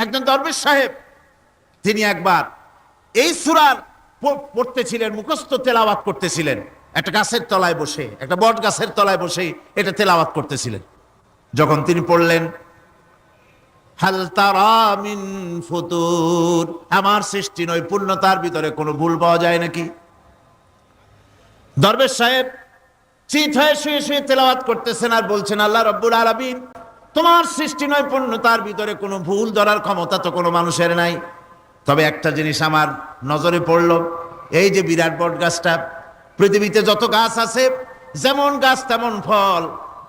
একজন দরবেশ সাহেব, তিনি একবার এই সূরার পড়তেছিলেন, মুখস্থ তেলাওয়াত করতেছিলেন, একটা গাছের তলায় বসে, একটা বট গাছের তলায় বসে এটা তেলাওয়াত করতেছিলেন। যখন তিনি পড়লেন হাল তারা মিন ফুতুর, আমার সৃষ্টি নৈপুণ্যতার ভিতরে কোনো ভুল পাওয়া যায় নাকি? দরবেশ সাহেব চিত হয়ে শুয়ে শুয়ে তেলাওয়াত করতেছেন আর বলছেন, আল্লাহ রাব্বুল আলামিন, তোমার সৃষ্টি নৈপুণ্যতার ভিতরে কোনো ভুল ধরার ক্ষমতা তো কোনো মানুষের নাই। তবে একটা জিনিস আমার নজরে পড়ল, এই যে বিরাট বট গাছটা, পৃথিবীতে যত গাছ আছে যেমন গাছ তেমন ফল,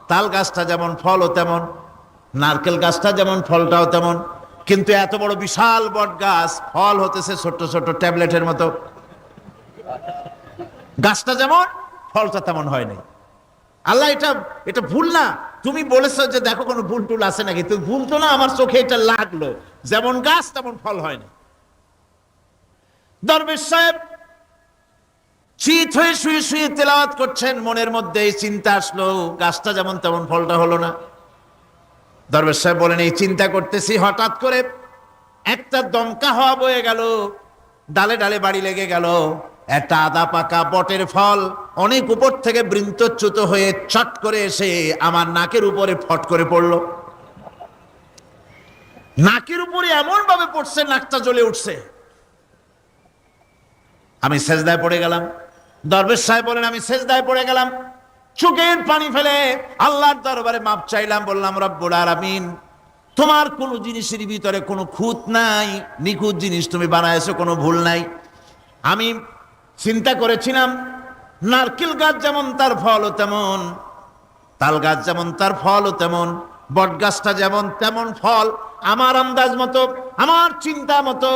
তাল গাছটা যেমন ফলও তেমন, নারকেল গাছটা যেমন ফলটাও তেমন, কিন্তু এত বড় বিশাল বট গাছ ফল হতেছে ছোট্ট ছোট্ট ট্যাবলেটের মতো। গাছটা যেমন ফলটা তেমন হয় নাই। আল্লাহ এটা ভুল না, তুমি বলেছো যে দেখো কোনো ভুল টুল আছে নাকি, তুমি ভুল তো না, আমার চোখে এটা লাগলো, যেমন গাছ তেমন ফল হয় না। দরবেশ সাহেব চিত হয়ে শুয়ে শুয়ে তেলাওয়াত করছেন, মনের মধ্যে এই চিন্তা আসলো, গাছটা যেমন তেমন ফলটা হলো না। দরবেশ সাহেব বলেন, এই চিন্তা করতেছি, হঠাৎ করে একটা দমকা হাওয়া বয়ে গেল, ডালে ডালে বাড়ি লেগে গেল, একটা আদা পাকা বটের ফল অনেক উপর থেকে বৃন্তচ্যুত হয়ে চট করে এসে আমার নাকের উপরে ফট করে পড়লো। নাকের উপরে এমন ভাবে পড়ছে, নাকটা জ্বলে উঠছে। আমি সেজদায় পড়ে গেলাম। দরবেশ সাহেব বলেন, আমি সেজদায় পড়ে গেলাম, চোখের পানি ফেলে আল্লাহর দরবারে মাপ চাইলাম, বললাম, রব্বুল আলামিন, তোমার কোনো জিনিসের ভিতরে কোনো খুঁত নাই, নিখুঁত জিনিস তুমি বানাইছো, কোনো ভুল নাই। আমি চিন্তা করেছিলাম নারকেল গাছ যেমন তার ফলও তেমন, তাল গাছ যেমন তার ফলও তেমন, বট গাছটা যেমন তেমন ফল। আমার আন্দাজ মতো, আমার চিন্তা মতো,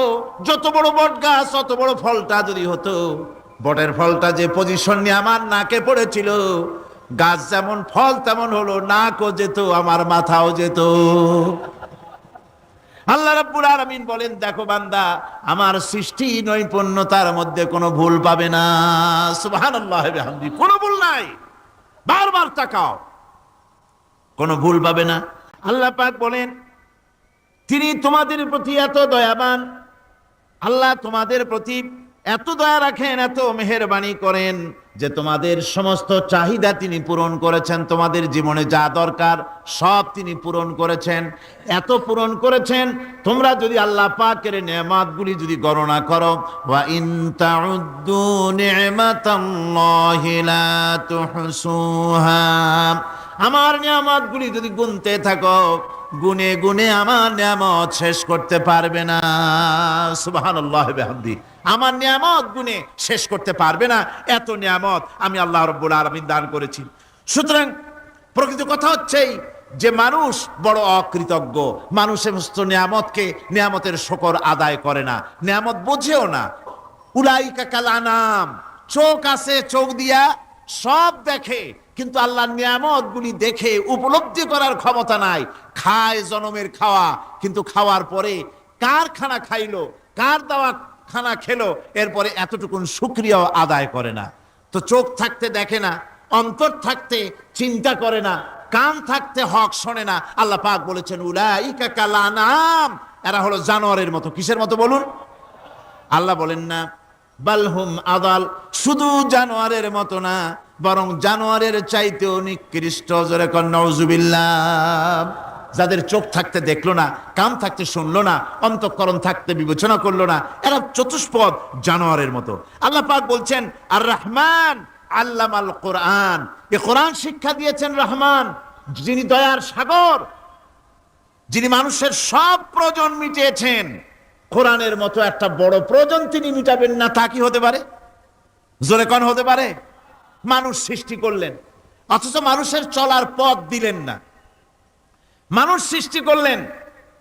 যত বড় বট গাছ অত বড় ফলটা যদি হতো, বটের ফলটা যে পজিশন নিয়ে আমার নাকে পড়েছিল, গাছ যেমন ফল তেমন হলো, নাকও যেত, আমার মাথাও যেত। আল্লাহ রাব্বুল আলামিন বলেন, দেখো বান্দা, আমার সৃষ্টি নৈপুণ্যতার মধ্যে কোনো ভুল পাবে না। সুবহানাল্লাহ ওয়া বিহামদিহি, কোনো ভুল নাই, বারবার তাকাও, কোনো ভুল পাবে না। আল্লাহ পাক বলেন, তিনি তোমাদের প্রতি এত দয়াবান, আল্লাহ তোমাদের প্রতি এত দয়া রাখেন, এত মেহেরবানি করেন যে তোমাদের সমস্ত চাহিদা তিনি পূরণ করেছেন, তোমাদের জীবনে যা দরকার সব তিনি পূরণ করেছেন। এত পূরণ করেছেন, তোমরা যদি আল্লাহ পাকের নেয়ামতগুলি যদি গণনা করো, ওয়া ইন তাউদ্দু নি'মাতাল্লাহি লা তুহসুহা, আমার নিয়ামতগুলি যদি গুনতে থাকো, গুনে গুনে আমার নিয়ামত শেষ করতে পারবে না। সুবহানাল্লাহ ওয়া বিহামদিহি, আমার নিয়ামত গুনে শেষ করতে পারবে না, এত নিয়ামত আমি আল্লাহ রাব্বুল আলামিন দান করেছি। সুতরাং প্রকৃত কথা হচ্ছে যে মানুষ বড় অকৃতজ্ঞ, মানুষ সমস্ত নিয়ামতকে, নিয়ামতের শুকর আদায় করে না, নিয়ামত বোঝেও না। উলাইকা কাল আনাম, চোখ আছে, চোখ দিয়া সব দেখে, কিন্তু আল্লাহর নিয়ামতগুলি দেখে উপলব্ধি করার ক্ষমতা নাই। খায় জনমের খাওয়া, কিন্তু খাওয়ার পরে কার খানা খাইলো, কার দেওয়া খানা খেলো, এরপরে এতটুকুন শুকরিয়াও আদায় করে না। তো চোখ থাকতে দেখে না, অন্তর থাকতে চিন্তা করে না, কান থাকতে হক শোনে না। আল্লাহ পাক বলেছেন, উলাইকা কাল আনাম, এরা হলো জানোয়ারের মতো। কিসের মতো বলুন? আল্লাহ বলেন না বালহুম আদাল, শুধু জানোয়ারের মতো না, বরং জানোয়ারের চাইতেও নিকৃষ্ট। জোরে কর নাউজুবিল্লাহ। যাদের চোখ থাকতে দেখলো না, কান থাকতে শুনলো না, অন্তঃকরণ থাকতে বিবেচনা করলো না, এরা চতুষ্পদ জানোয়ারের মতো। আল্লাহ পাক বলছেন, আর রহমান আল্লামাল কোরআন, এই কোরআন শিক্ষা দিয়েছেন রহমান, যিনি দয়ার সাগর, যিনি মানুষের সব প্রয়োজন মিটিয়েছেন। কোরআনের মতো একটা বড় প্রয়োজন তিনি মিটাবেন না, তা কি হতে পারে? জোরে কোন হতে পারে? মানুষ সৃষ্টি করলেন, অথচ মানুষের চলার পথ দিলেন না। মানুষ সৃষ্টি করলেন,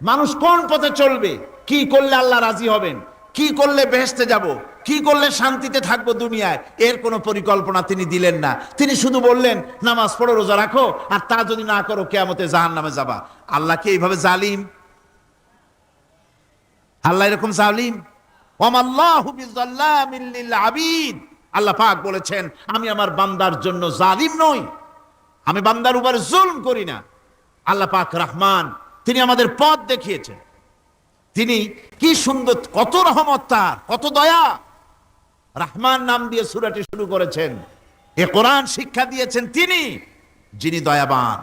মানুষ কোন পথে চলবে, কি করলে আল্লাহ রাজি হবেন, কি করলে বেহেশতে যাব, কি করলে শান্তিতে থাকবো দুনিয়ায়, এর কোনো পরিকল্পনা তিনি দিলেন না। তিনি শুধু বললেন, নামাজ পড়ো, রোজা রাখো, আর তা যদি না করো কিয়ামতে জাহান্নামে যাবা। আল্লাহ কি এইভাবে জালিম? আল্লাহ এরকম জালিম? ওয়ামাল্লাহু বিযাল্লামিল লিল আবিদ, আল্লাহ পাক বলেছেন, আমি আমার বান্দার জন্য জালিম নই, আমি বান্দার উপর জুলম করি না। আল্লাহ পাক রহমান, তিনি আমাদের পথ দেখিয়েছেন, তিনি কি সুন্দর, কত রহমত তার, কত দয়া। রহমান নাম দিয়ে সূরাটি শুরু করেছেন। এ কোরআন শিক্ষা দিয়েছেন তিনি, যিনি দয়াবান।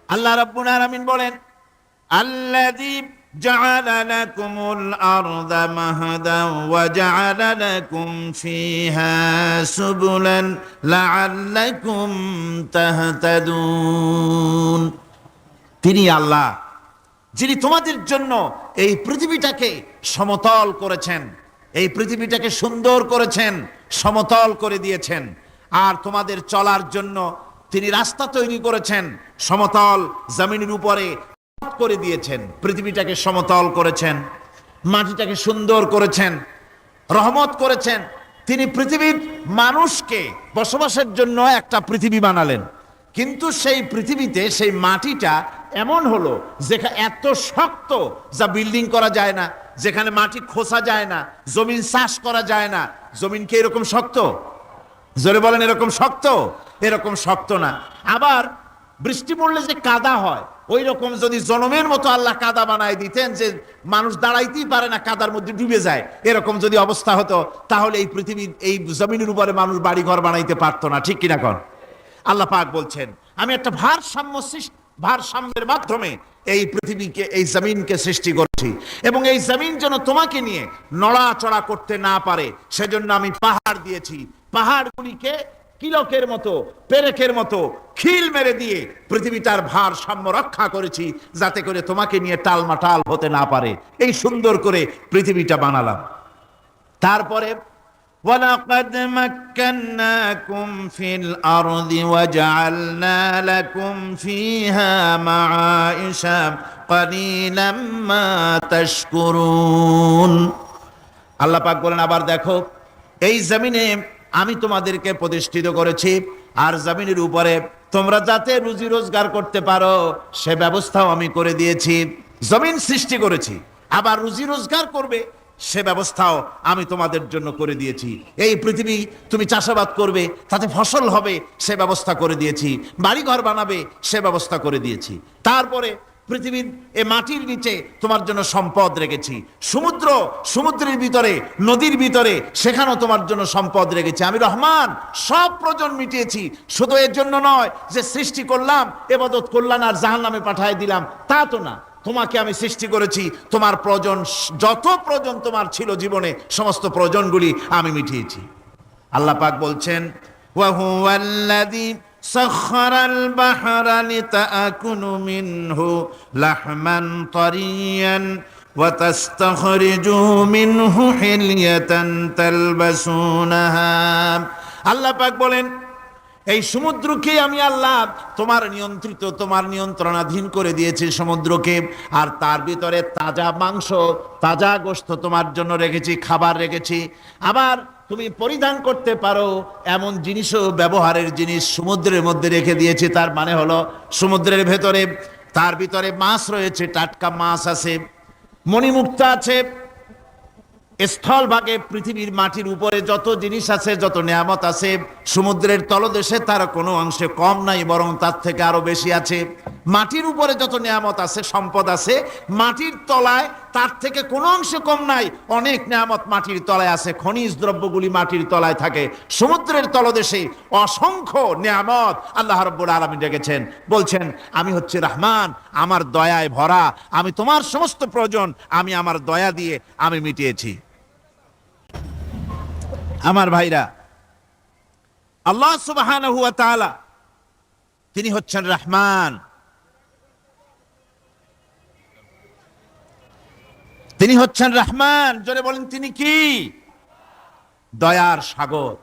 আল্লাহ রাব্বুল আলামিন বলেন, আল্লাযী জাআলা লাকুমুল আরদা মাহাদান ওয়া জাআলা লাকুম ফীহা সুবুলান লাআল্লাকুম তাহতাদুন। তিনি আল্লাহ যিনি তোমাদের জন্য এই পৃথিবীটাকে সমতল করেছেন, এই পৃথিবীটাকে সুন্দর করেছেন, সমতল করে দিয়েছেন। আর তোমাদের চলার জন্য তিনি রাস্তা তৈরি করেছেন, সমতল জমিনের উপরে করে দিয়েছেন, পৃথিবীটাকে সমতল করেছেন, মাটিটাকে সুন্দর করেছেন, রহমত করেছেন। তিনি পৃথিবীর মানুষকে বসবাসের জন্য একটা পৃথিবী বানালেন, কিন্তু সেই পৃথিবীতে সেই মাটিটা এমন হলো যেখানে এত শক্ত যা বিল্ডিং করা যায় না, যেখানে মাটি খোসা যায় না, জমিন চাষ করা যায় না। জমিন কি এরকম শক্ত? জোরে বলেন, এরকম শক্ত? এরকম শক্ত না। আবার বৃষ্টি পড়লে যে কাদা হয়, ওই রকম যদি জনমের মতো আল্লাহ কাদা বানায় দিতেন যে মানুষ দাঁড়াইতেই পারে না, কাদার মধ্যে ডুবে যায়, এরকম যদি অবস্থা হতো, তাহলে এই পৃথিবীর এই জমিনের উপরে মানুষ বাড়ি ঘর বানাইতে পারতো না। ঠিক কিনা কন? আল্লাহ পাক বলছেন, আমি একটা ভারসাম্যের মাধ্যমে এই পৃথিবীকে, এই জমিনকে সৃষ্টি করেছি, এবং এই জমিন যেন তোমাকে নিয়ে নড়াচড়া করতে না পারে সেজন্য আমি পাহাড় দিয়েছি। পাহাড়গুলিকে কিলকের মতো, পেরেকের মতো খিল মেরে দিয়ে পৃথিবীটার ভারসাম্য রক্ষা করেছি, যাতে করে তোমাকে নিয়ে টালমাটাল হতে না পারে। এই সুন্দর করে পৃথিবীটা বানালাম। তারপরে وَلَقَدْ مَكَّنَّاكُمْ فِي الْأَرْضِ وَجَعَلْنَا لَكُمْ فِيهَا مَعَائِشَ قَلِيلًا مَا تَشْكُرُونَ। আল্লাহ পাক বলেন, আবার দেখো, এই জমিনে আমি তোমাদেরকে প্রতিষ্ঠিত করেছি, আর জমিনের উপরে তোমরা যাতে রুজি রোজগার করতে পারো সে ব্যবস্থাও আমি করে দিয়েছি। জমিন সৃষ্টি করেছি, আবার রুজি রোজগার করবে সে ব্যবস্থাও আমি তোমাদের জন্য করে দিয়েছি। এই পৃথিবী তুমি চাষাবাদ করবে, তাতে ফসল হবে, সে ব্যবস্থা করে দিয়েছি। বাড়িঘর বানাবে, সে ব্যবস্থা করে দিয়েছি। তারপরে পৃথিবীর এ মাটির নিচে তোমার জন্য সম্পদ রেখেছি। সমুদ্রের ভিতরে, নদীর ভিতরে, সেখানেও তোমার জন্য সম্পদ রেখেছি। আমি রহমান, সব প্রয়োজন মিটিয়েছি। শুধু এর জন্য নয় যে সৃষ্টি করলাম, ইবাদত করলাম আর জাহান্নামে পাঠিয়ে দিলাম, তা তো না। তোমাকে আমি সৃষ্টি করেছি, তোমার প্রয়োজন, যত প্রয়োজন তোমার ছিল জীবনে, সমস্ত প্রয়োজনগুলি আমি মিটিয়েছি। আল্লাহ পাক বলছেন, ওয়া হুয়াল্লাযী সাখখারাল বাহরা লিতাকুনু মিনহু লাহমান তারিয়ান ওয়া তাস্তাখরিজু মিনহু হিলিয়াতান তালবাসুনাহা। আল্লাহ পাক বলেন, এই সমুদ্রকে আমি আল্লাহ তোমার নিয়ন্ত্রিত, তোমার নিয়ন্ত্রণাধীন করে দিয়েছি সমুদ্রকে, আর তার ভিতরে তাজা মাংস, তাজা গোশত তোমার জন্য রেখেছি, খাবার রেখেছি। আবার তুমি পরিধান করতে পারো এমন জিনিসও, ব্যবহারের জিনিস সমুদ্রের মধ্যে রেখে দিয়েছি। তার মানে হলো সমুদ্রের ভেতরে, তার ভিতরে মাছ রয়েছে, টাটকা মাছ আছে, মণিমুক্তা আছে। স্থলভাগে পৃথিবীর মাটির উপরে যত জিনিস আছে, যত নিয়ামত আছে, সমুদ্রের তলদেশে তার কোনো অংশে কম নাই, বরং তার থেকে আরো বেশি আছে। মাটির উপরে যত নিয়ামত আছে, সম্পদ আছে, মাটির তলায় তার থেকে কোনো অংশে কম নাই। অনেক নিয়ামত মাটির তলায় আছে, খনিজ দ্রব্যগুলি মাটির তলায় থাকে। সমুদ্রের তলদেশে অসংখ্য নিয়ামত আল্লাহ রাব্বুল আলামিন রেখেছেন। বলছেন, আমি হচ্ছে রহমান, আমার দয়ায় ভরা, আমি তোমার সমস্ত প্রয়োজন আমি আমার দয়া দিয়ে আমি মিটিয়েছি। আমার ভাইরা, আল্লাহ সুবহানাহু ওয়া তাআলা তিনি হচ্ছেন রহমান, তিনি হচ্ছেন রহমান। জোরে বলেন, তিনি কি? দয়ার সাগর,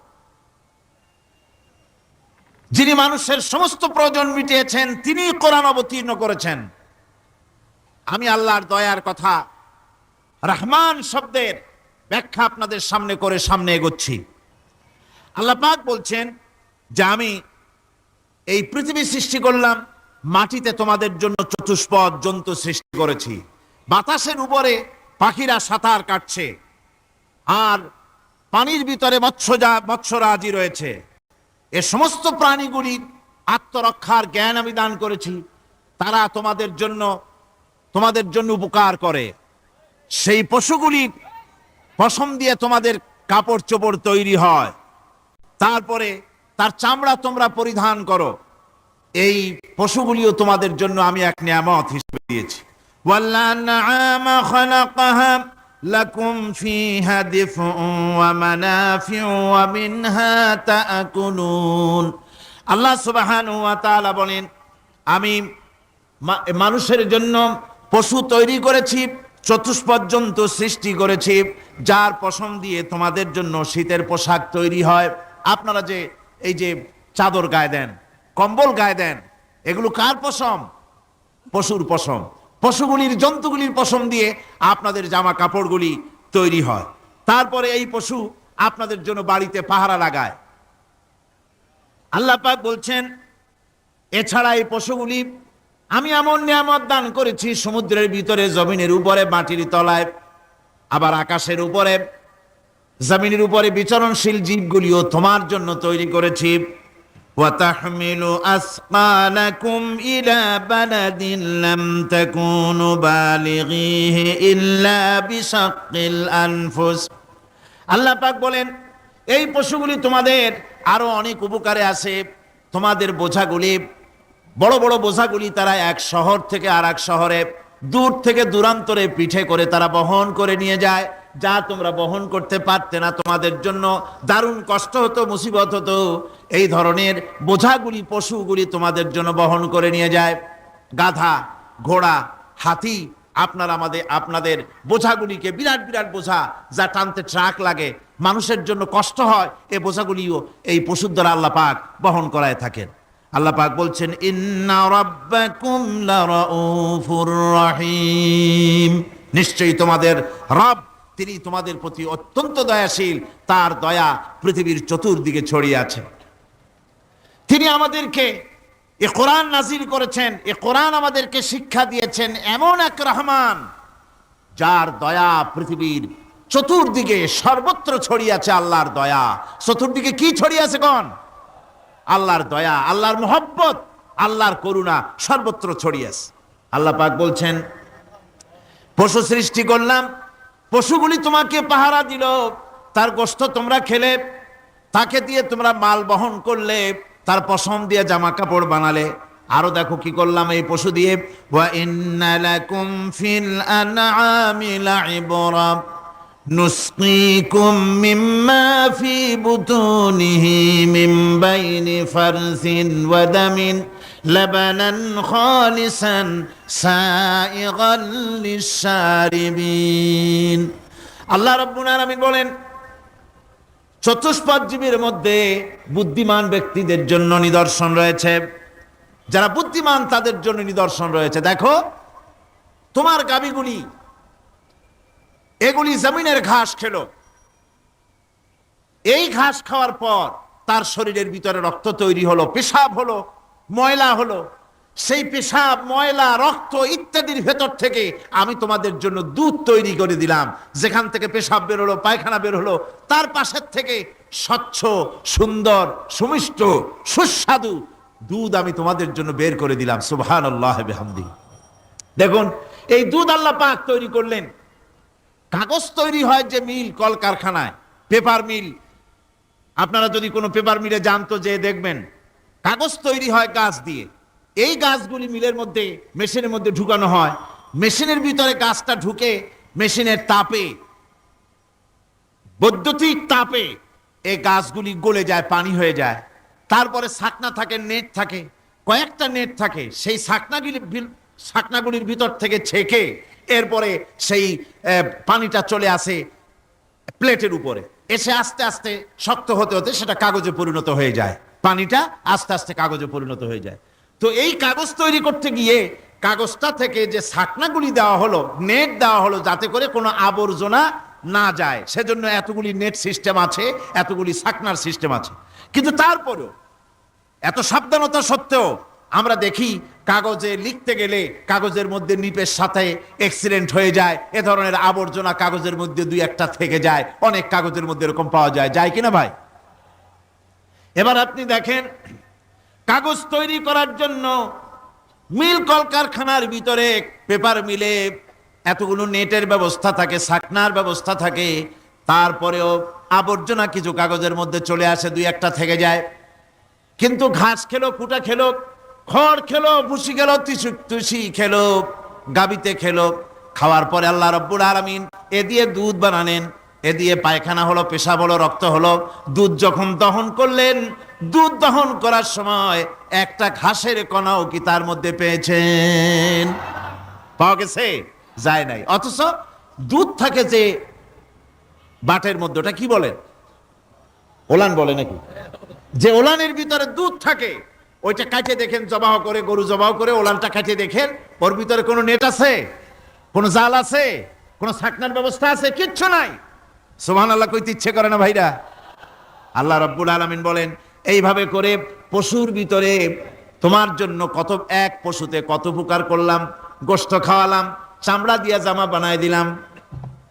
যিনি মানুষের সমস্ত প্রয়োজন মিটিয়েছেন, তিনি কোরআন অবতীর্ণ করেছেন। আমি আল্লাহর দয়ার কথা, রহমান শব্দের ব্যাখ্যা আপনাদের সামনে করে সামনে এগোচ্ছি। আল্লাহ পাক বলছেন যে আমি এই পৃথিবী সৃষ্টি করলাম, মাটিতে তোমাদের জন্য চতুষ্পদ জন্তু সৃষ্টি করেছি, বাতাসের উপরে পাখিরা সাঁতার কাটছে, আর পানির ভিতরে মৎস্যরাজি রয়েছে। এ সমস্ত প্রাণীগুলির আত্মরক্ষার জ্ঞান আমি দান করেছি। তারা তোমাদের জন্য তোমাদের জন্য উপকার করে, সেই পশুগুলি পশম দিয়ে তোমাদের কাপড় চোপড় তৈরি হয়, তারপরে তার চামড়া তোমরা পরিধান করো। এই পশুগুলিও তোমাদের জন্য আমি এক নিয়ামত হিসেবে দিয়েছি। ওয়াল্লানআমা খালাকাহা লাকুম ফিহা দিফউন ওয়া মানাফিউ ওয়া মিনহা তাআকুলুন। আল্লাহ সুবহানাহু ওয়া তাআলা বলেন, আমি মানুষের জন্য পশু তৈরি করেছি, চতুষ্পদ জন্তু সৃষ্টি করেছি, যার পশম দিয়ে তোমাদের জন্য শীতের পোশাক তৈরি হয়। আপনারা যে এই যে চাদর গায়ে দেন, কম্বল গায়ে দেন, এগুলো কার পশম? পশুর পশম। পশুগুলির, জন্তুগুলির পশম দিয়ে আপনাদের জামা কাপড়গুলি তৈরি হয়। তারপরে এই পশু আপনাদের জন্য বাড়িতে পাহারা লাগায়। আল্লাহ পাক বলছেন, এছাড়া এই পশুগুলি আমি এমন নিয়ামত দান করেছি, সমুদ্রের ভিতরে, জমিনের উপরে, মাটির তলায়, আবার আকাশের উপরে, জমিনের উপরে বিচরণশীল জীবগুলিও তোমার জন্য তৈরি করেছি। وَتَحْمِلُ أَثْقَالَكُمْ إِلَى بَلَدٍ لَّمْ تَكُونُوا بَالِغِيهِ إِلَّا بِشَقِّ الْأَنفُسِ। আল্লাহ পাক বলেন, এই পশুগুলি তোমাদের আরো অনেক উপকারে আসে। তোমাদের বোঝাগুলি, বড় বড় বোঝাগুলি তারা এক শহর থেকে আর এক শহরে, দূর থেকে দূরান্তরে পিঠে করে তারা বহন করে নিয়ে যায়, যা তোমরা বহন করতে পারতে না। তোমাদের জন্য দারুণ কষ্ট হতো, মুসিবত হতো। এই ধরনের বোঝাগুলি, পশুগুলি তোমাদের জন্য বহন করে নিয়ে যায়। গাধা, ঘোড়া, হাতি, আপনাদের বোঝাগুলিকে, বিরাট বিরাট বোঝা যা টানতে ট্রাক লাগে, মানুষের জন্য কষ্ট হয়, এই বোঝাগুলিও এই পশুর দ্বারা আল্লাহ পাক বহন করায় থাকেন। আল্লাহ পাক বলছেন, ইন্না রাব্বাকুম লারাউফুর রহিম। নিশ্চয়ই তোমাদের রব, তিনি তোমাদের প্রতি অত্যন্ত দয়াশীল, তার দয়া পৃথিবীর চতুর্দিকে ছড়িয়ে আছে। তিনি আমাদেরকে এ কোরআন নাজিল করেছেন, এ কোরআন আমাদেরকে শিক্ষা দিয়েছেন এমন এক রহমান, যার দয়া পৃথিবীর চতুর্দিকে সর্বত্র ছড়িয়ে আছে। আল্লাহর দয়া চতুর্দিকে কি ছড়িয়ে আছে কোন? আল্লাহর দয়া, আল্লাহর মোহব্বত, আল্লাহর করুণা সর্বত্র ছড়িয়ে আছে। আল্লাহ পাক বলছেন, পশু সৃষ্টি করলাম, পশুগুলি তোমাকে পাহারা দিল, তার গোশত তোমরা খেলে, তাকে দিয়ে তোমরা মাল বহন করলে, তার পশম দিয়ে জামা কাপড় বানালে। আরো দেখো কি করলাম এই পশু দিয়ে, ওয়া ইন্না লাকুম ফিল আনআমি লাইবরা নুসকিকুম মিম্মা ফি বুতুনিহি মিন বাইনি ফারসিন ওয়া দামিন লাবানান খালিসান সাইগাল লিশারিবিন। আল্লাহ রাব্বুল আলামিন বলেন, চতুষ্পদ জীবের মধ্যে বুদ্ধিমান ব্যক্তিদের জন্য নিদর্শন রয়েছে। যারা বুদ্ধিমান তাদের জন্য নিদর্শন রয়েছে। দেখো, তোমার গাভীগুলি, এগুলি জমিনের ঘাস খেলো, এই ঘাস খাওয়ার পর তার শরীরের ভিতরে রক্ত তৈরি হলো, পেশাব হলো, ময়লা হলো। সেই পেশাব, ময়লা, রক্ত ইত্যাদির ভেতর থেকে আমি তোমাদের জন্য দুধ তৈরি করে দিলাম। যেখান থেকে পেশাব বের হলো, পায়খানা বের হলো, তার পাশের থেকে স্বচ্ছ, সুন্দর, সুমিষ্ট, সুস্বাদু দুধ আমি তোমাদের জন্য বের করে দিলাম। সুবহানাল্লাহ বিহামদিহি। দেখুন, এই দুধ আল্লাহ পাক তৈরি করলেন। কাগজ তৈরি হয় যে মিল, কলকারখানায়, পেপার মিল, আপনারা যদি কোনো পেপার মিলে যান তো যে দেখবেন কাগজ তৈরি হয় গাছ দিয়ে। এই গাছগুলি মিলের মধ্যে, মেশিনের মধ্যে ঢুকানো হয়। মেশিনের ভিতরে গাছটা ঢুকে মেশিনের তাপে, বৈদ্যুতিক তাপে এই গাছগুলি গলে যায়, পানি হয়ে যায়। তারপরে ছাকনা থাকে, নেট থাকে, কয়েকটা নেট থাকে। সেই ছাকনাগুলির ভিতর থেকে ছেঁকে এরপরে সেই পানিটা চলে আসে প্লেটের উপরে, এসে আস্তে আস্তে শক্ত হতে হতে সেটা কাগজে পরিণত হয়ে যায়। পানিটা আস্তে আস্তে কাগজে পরিণত হয়ে যায়। তো এই কাগজ তৈরি করতে গিয়ে কাগজটা থেকে যে ছাকনাগুলি দেওয়া হলো, নেট দেওয়া হলো, যাতে করে কোনো আবর্জনা না যায়, সেজন্য এতগুলি নেট সিস্টেম আছে, এতগুলি ছাকনার সিস্টেম আছে। কিন্তু তারপরেও, এত সাবধানতা সত্ত্বেও আমরা দেখি কাগজে লিখতে গেলে কাগজের মধ্যে নিপের সাথে অ্যাক্সিডেন্ট হয়ে যায়। এ ধরনের আবর্জনা কাগজের মধ্যে দুই একটা থেকে যায়। অনেক কাগজের মধ্যে এরকম পাওয়া যায়, যায় কিনা ভাই? এবার আপনি দেখেন, কাগজ তৈরি করার জন্য মিল কলকারখানার ভিতরে পেপার মিলে এতগুলো নেটের ব্যবস্থা থাকে, ছাকনার ব্যবস্থা থাকে, তারপরেও আবর্জনা কিছু কাগজের মধ্যে চলে আসে, দুই একটা থেকে যায়। কিন্তু ঘাস খেলো, কুটা খেলো, খড় খেলো, ভুসি খেলো, তুষি খেলো, গাবিতে খেলো, খাওয়ার পরে আল্লাহ রাব্বুল আলামিন এ দিয়ে দুধ বানালেন, এ দিয়ে পায়খানা হলো, পেশাব হলো, রক্ত হলো। দুধ যখন দহন করলেন, দুধ দহন করার সময় একটা ঘাসের কণাও কি তার মধ্যে পেয়েছেন? পাওয়া গেছে? যায় নাই। অথচ দুধ থাকে যে বাটের মধ্যে, ওটা কি বলেন? ওলান বলে নাকি? যে ওলানের ভিতরে দুধ থাকে, ওইটা কাটে দেখেন, জবাহ করে, গরু জবাহ করে ওলানটা কাটে দেখেন, ওর ভিতরে কোনো নেট আছে, কোনো জাল আছে, কোনো ছাকনার ব্যবস্থা আছে? কিচ্ছু নাই। সুবহানাল্লাহ কইতে ইচ্ছে করে না ভাইরা? আল্লাহ রাব্বুল আলামিন বলেন, এইভাবে করে পশুর ভিতরে তোমার জন্য কত, এক পশুতে কত উপকার করলাম, গোশত খাওয়ালাম, চামড়া দিয়া জামা বানায় দিলাম।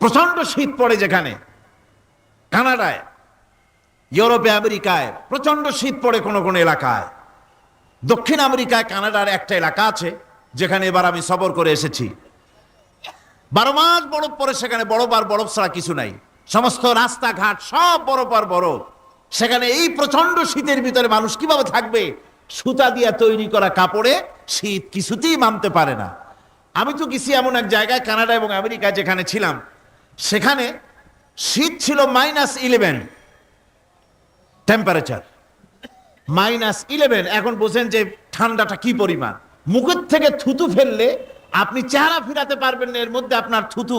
প্রচন্ড শীত পড়ে যেখানে, কানাডায়, ইউরোপে, আমেরিকায় প্রচন্ড শীত পড়ে কোন কোন এলাকায়। দক্ষিণ আমেরিকায় কানাডার একটা এলাকা আছে যেখানে এবার আমি সফর করে এসেছি। 12 মাস বরফ পড়ে সেখানে, বরফ আর বরফ ছাড়া কিছু নাই, সমস্ত রাস্তাঘাট সব বরফ আর বরফ। সেখানে এই প্রচন্ড শীতের ভিতরে মানুষ কিভাবে থাকবে? সুতা দিয়ে তৈরি করা কাপড়ে শীত কিছুতেই মানতে পারে না। আমি তো গেছি এমন এক জায়গায়, কানাডা এবং আমেরিকা যেখানে ছিলাম, সেখানে শীত ছিল -11 টেম্পারেচার, -11। এখন বোঝেন যে ঠান্ডাটা কি পরিমাণ। মুখের থেকে থুতু ফেললে আপনি চেহারা ফিরাতে পারবেন না, এর মধ্যে আপনার থুতু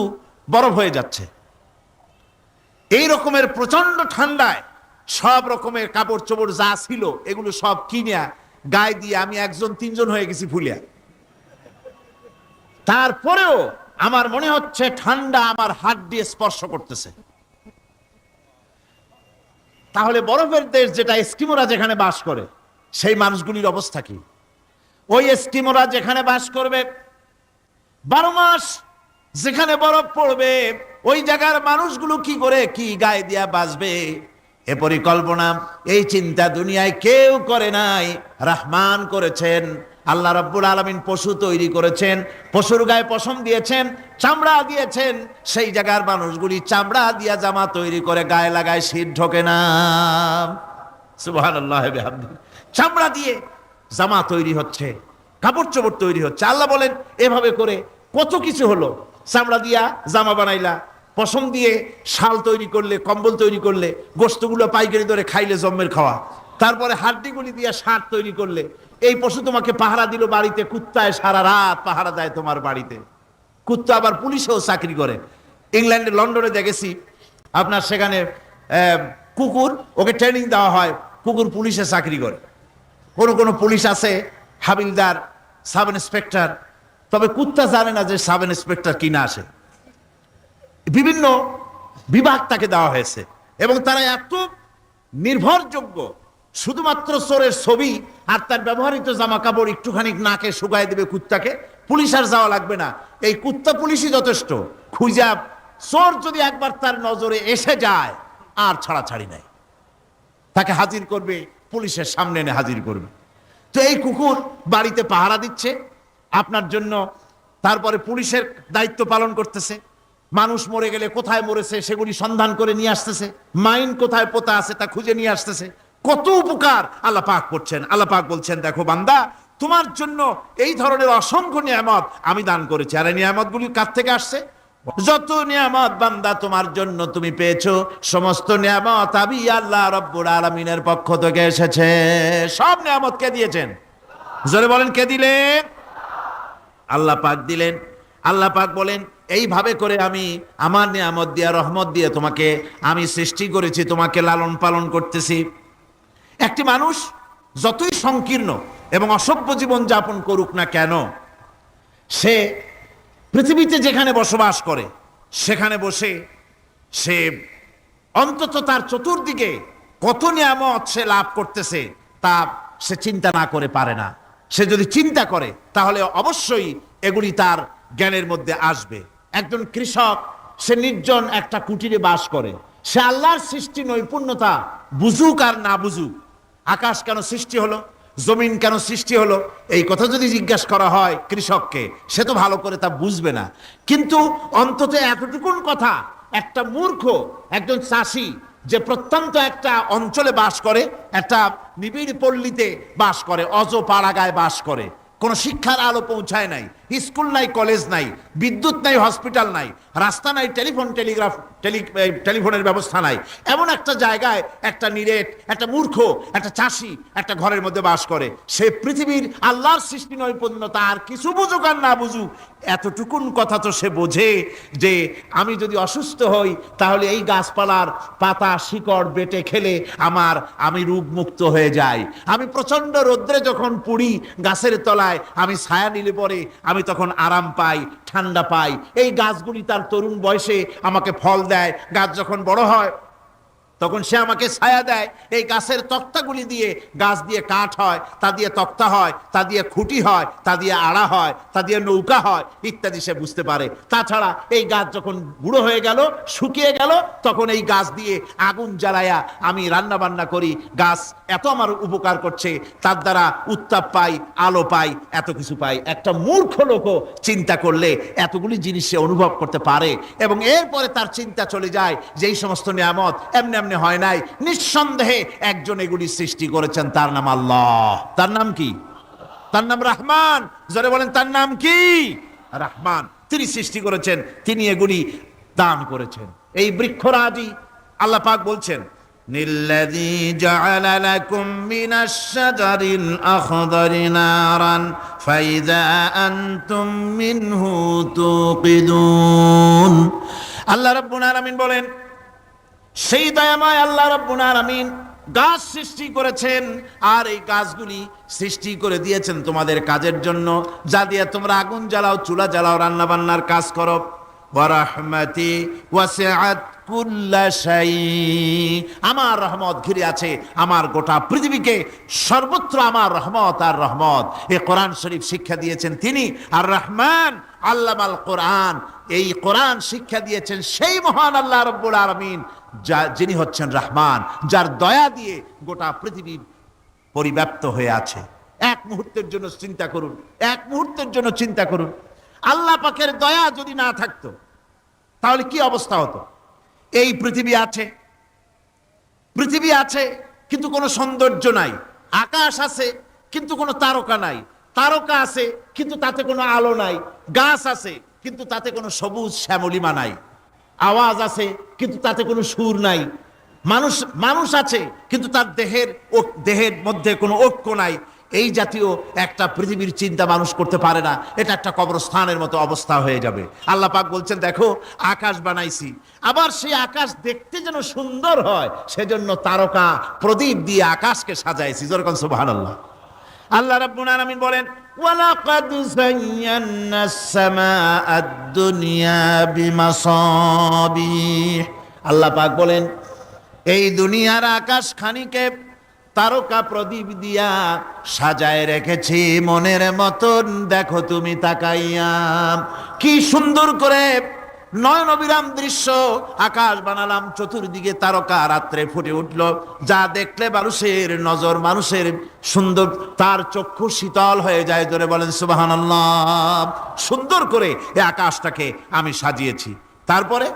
বরফ হয়ে যাচ্ছে। এই রকমের প্রচন্ড ঠান্ডায় সব রকমের কাপড় চোপড় যা ছিল এগুলো সব কিনিয়া গায়ে দিয়ে আমি 1-3 হয়ে গেছি ফুলিয়া। তারপরেও আমার মনে হচ্ছে ঠান্ডা আমার হাত দিয়ে স্পর্শ করতেছে। তাহলে বরফের দেশ যেটা, এস্কিমোরা যেখানে বাস করে, সেই মানুষগুলির অবস্থা কি? ওই এস্কিমোরা যেখানে বাস করবে, 12 মাস যেখানে বরফ পড়বে, ওই জায়গার মানুষগুলো কি করে, কি গায়ে দিয়া বাঁচবে? এ পরিকল্পনা, এই চিন্তা দুনিয়ায় কেউ করে নাই, রহমান করেছেন। আল্লাহ রাব্বুল আলামিন পশু তৈরি করেছেন, পশুর গায়ে পশম দিয়েছেন, চামড়া দিয়েছেন। সেই জায়গার মানুষগুলি চামড়া দিয়া জামা তৈরি করে গায়ে লাগায়, শীত ঢোকে না। সুবহানাল্লাহ বিহামদিহি। চামড়া দিয়ে জামা তৈরি হচ্ছে, কাপড় চোপড় তৈরি হচ্ছে। আল্লাহ বলেন এভাবে করে কত কিছু হলো। চামড়া দিয়া জামা বানাইলা, পশম দিয়ে শাল তৈরি করলে, কম্বল তৈরি করলে, গোশতগুলো পাইকারি দরে খাইলে জম্মের খাওয়া। তারপরে হাড্ডিগুলি দিয়ে শার্ট তৈরি করলে। এই পশু তোমাকে পাহারা দিল বাড়িতে, কুত্তায় সারা রাত পাহারা দেয় তোমার বাড়িতে। কুত্তা আবার পুলিশেও চাকরি করে। ইংল্যান্ডে, লন্ডনে দেখেছি আপনার, সেখানে কুকুর, ওকে ট্রেনিং দেওয়া হয়, কুকুর পুলিশে চাকরি করে। কোনো পুলিশ আছে হাবিলদার, সাব ইন্সপেক্টর, তবে কুত্তা জানে না যে সাব ইন্সপেক্টর কিনা আসে। বিভিন্ন বিভাগ তাকে দেওয়া হয়েছে এবং তারা এত নির্ভরযোগ্য, শুধুমাত্র চোরের ছবি আর তার ব্যবহৃত জামা কাপড় একটুখানি নাকে শুকায় দেবে কুত্তাকে, পুলিশ আর যাওয়া লাগবে না। এই কুত্তা পুলিশই যথেষ্ট। খুঁজা চোর যদি একবার তার নজরে এসে যায়, আর ছাড়াছাড়ি নাই, তাকে হাজির করবে, পুলিশের সামনে এনে হাজির করবে। তো এই কুকুর বাড়িতে পাহারা দিচ্ছে আপনার জন্য, তারপরে পুলিশের দায়িত্ব পালন করতেছে। মানুষ মরে গেলে কোথায় মরেছে সেগুলি সন্ধান করে নিয়ে আসতেছে, মাইন কোথায় পোতা আছে তা খুঁজে নিয়ে আসতেছে। কত উপকার আল্লাহ পাক করছেন। আল্লাহ পাক বলছেন, দেখো বান্দা, তোমার জন্য এই ধরনের অসংখ্য নিয়ামত আমি দান করেছি। আর এই নিয়ামতগুলি কার থেকে আসছে? যত নিয়ামত বান্দা তোমার জন্য তুমি পেয়েছো, সমস্ত নিয়ামত আমি আল্লাহ রাব্বুল আলামিনের পক্ষ থেকে এসেছে। সব নিয়ামত কে দিয়েছেন? জোরে বলেন, কে দিলেন? আল্লাহ পাক দিলেন। আল্লাহ পাক বলেন, এইভাবে করে আমি আমার নিয়ামত দিয়ে, রহমত দিয়ে তোমাকে আমি সৃষ্টি করেছি, তোমাকে লালন পালন করতেছি। একটি মানুষ যতই সংকীর্ণ এবং অসভ্য জীবন যাপন করুক না কেন, সে পৃথিবীতে যেখানে বসবাস করে সেখানে বসে সে অন্তত তার চতুর্দিকে কত নিয়ামত সে লাভ করতেছে তা সে চিন্তা না করে পারে না। সে যদি চিন্তা করে তাহলে অবশ্যই এগুলি তার জ্ঞানের মধ্যে আসবে। একজন কৃষক, সে নির্জন একটা কুটিরে বাস করে। সে আল্লাহর সৃষ্টি নৈপুণ্যতা বুঝুক আর না বুঝুক, আকাশ কেন সৃষ্টি হলো, জমিন কেন সৃষ্টি হলো, এই কথা যদি জিজ্ঞাসা করা হয় কৃষককে, সে তো ভালো করে তা বুঝবে না। কিন্তু অন্তত এতটুকুন কথা একটা মূর্খ একজন চাষি যে প্রত্যন্ত একটা অঞ্চলে বাস করে, একটা নিবিড় পল্লীতে বাস করে, অজ পাড়াগায় বাস করে, কোনো শিক্ষার আলো পৌঁছায় নাই, স্কুল নাই, কলেজ নাই, বিদ্যুৎ নাই, হসপিটাল নাই, রাস্তা নাই, টেলিফোনের ব্যবস্থা নাই, এমন একটা জায়গায় একটা নিরেট, একটা মূর্খ, একটা চাষি একটা ঘরের মধ্যে বাস করে। সে পৃথিবীর আল্লাহর সৃষ্টি নৈপুণ্যতা আর কিছু বুঝুক আর না বুঝুক, এতটুকুন কথা তো সে বোঝে যে আমি যদি অসুস্থ হই তাহলে এই গাছপালার পাতা শিকড় বেটে খেলে আমি রোগমুক্ত হয়ে যাই। আমি প্রচন্ড রৌদ্রে যখন পুড়ি গাছের তলায়, আমি ছায়া নিলে পরে আমি তখন আরাম পাই, ঠান্ডা পাই। এই গাছগুলি তার তরুণ বয়সে আমাকে ফল দেয়, গাছ যখন বড় হয় তখন সে আমাকে ছায়া দেয়। এই গাছের তক্তাগুলি দিয়ে, গাছ দিয়ে কাঠ হয়, তা দিয়ে তক্তা হয়, তা দিয়ে খুঁটি হয়, তা দিয়ে আড়া হয়, তা দিয়ে নৌকা হয় ইত্যাদি সে বুঝতে পারে। তাছাড়া এই গাছ যখন বুড়ো হয়ে গেল, শুকিয়ে গেল, তখন এই গাছ দিয়ে আগুন জ্বালায়া আমি রান্না বান্না করি। গাছ এত আমার উপকার করছে, তার দ্বারা উত্তাপ পাই, আলো পাই, এত কিছু পাই। একটা মূর্খ লোকও চিন্তা করলে এতগুলি জিনিস সে অনুভব করতে পারে, এবং এরপরে তার চিন্তা চলে যায় যে এই সমস্ত নিয়ামত এমনি এমনি হয় নাই, নিঃসন্দেহে একজন এগুলি সৃষ্টি করেছেন, তার নাম আল্লাহ। তার নাম কি? তার নাম রহমান। জোরে বলেন, তার নাম কি? রহমান। তিনি সৃষ্টি করেছেন, তিনি এগুলি দান করেছেন। এই বৃক্ষরাজি আল্লাহ পাক বলছেন, নিল্লাযী জাআলা লাকুম মিনাশ শাজারিল আখদারি নারান ফাইযা আনতুম মিনহু তুকিদুন। আল্লাহ রাব্বুল আলামিন বলেন, সেই দয়াময় আল্লাহ রাব্বুল আলামিন গাছ সৃষ্টি করেছেন, আর এই গাছগুলি সৃষ্টি করে দিয়েছেন তোমাদের কাজের জন্য, যা দিয়ে তোমরা আগুন জ্বালাও, চুলা জ্বালাও, রান্না বান্নার কাজ করো। ওয়া রাহমাতি ওয়াসিআত কুল্লা শাই, আমার রহমত ঘিরে আছে আমার গোটা পৃথিবীকে, সর্বত্র আমার রহমত আর রহমত। এই কোরআন শরীফ শিক্ষা দিয়েছেন তিনি আর রহমান আল্লামাল কোরআন। এই কোরআন শিক্ষা দিয়েছেন সেই মহান আল্লাহ রাব্বুল আলামিন, যিনি হচ্ছেন রহমান, যার দয়া দিয়ে গোটা পৃথিবী পরিব্যাপ্ত হয়ে আছে। এক মুহূর্তের জন্য চিন্তা করুন, এক মুহূর্তের জন্য চিন্তা করুন, আল্লাহ পাকের দয়া যদি না থাকতো তাহলে কি অবস্থা হতো? এই পৃথিবী আছে, পৃথিবী আছে কিন্তু কোনো সৌন্দর্য নাই। আকাশ আছে কিন্তু কোনো তারকা নাই। তারকা আছে কিন্তু তাতে কোনো আলো নাই। গাছ আছে কিন্তু তাতে কোনো সবুজ শ্যামলিমা নাই। আওয়াজ আছে কিন্তু তাতে কোনো সুর নাই। মানুষ আছে কিন্তু তার দেহের মধ্যে কোনো ঐক্য নাই। এই জাতীয় একটা পৃথিবীর চিন্তা মানুষ করতে পারে না। এটা একটা কবরস্থানের মতো অবস্থা হয়ে যাবে। আল্লাহ পাক বলছেন, দেখো আকাশ বানাইছি, আবার সেই আকাশ দেখতে যেন সুন্দর হয় সেজন্য তারকা প্রদীপ দিয়ে আকাশকে সাজাইছি। যেরকম সুবহানাল্লাহ। আল্লাহ রাব্বুল আলামিন বলেন, ওয়ালাকাদ যায়্যানাস সামাআদ দুনিয়া বিমাসাবিহ। আল্লাহ পাক বলেন, এই দুনিয়ার আকাশ খানিকে তারকা প্রদীপ দিয়া সাজায় রেখেছি মনের মতন। দেখো তুমি তাকাইয়া, কি সুন্দর করে নয়ন অবিরাম দৃশ্য আকাশ বানালাম, চতুর্দিকে তারকা রাত্রে ফুটে উঠল, যা দেখলে মানুষের নজর, মানুষের সুন্দর, তার চক্ষু শীতল হয়ে যায়। জোরে বলেন সুবহানাল্লাহ। সুন্দর করে এই আকাশটাকে আমি সাজিয়েছি। তারপরে